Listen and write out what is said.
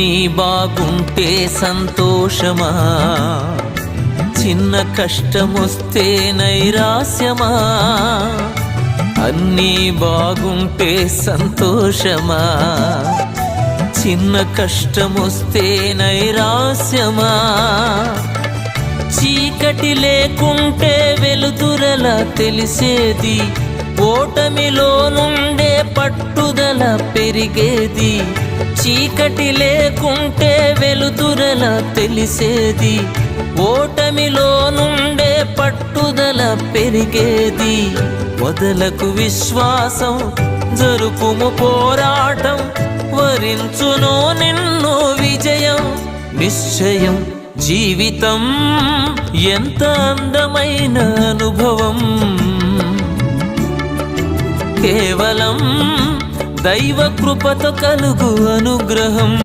అన్నీ బాగుంటే సంతోషమా, చిన్న కష్టమొస్తే నైరాస్యమా. అన్నీ బాగుంటే సంతోషమా, చిన్న కష్టమొస్తే నైరాస్యమా. చీకటి లేకుంటే వెలుతురలా తెలిసేది, ఓటమిలో నుండే పట్టుదల పెరిగేది. చీకటి లేకుంటే వెలుతురలా తెలిసేది, ఓటమిలో నుండే పట్టుదల పెరిగేది. వదలకు విశ్వాసం, జరుపుము పోరాటం, వరించును నిన్ను విజయం నిశ్చయం. జీవితం ఎంత అందమైన అనుభవం, కేవలం దైవ కృపతో కలుగు అనుగ్రహం.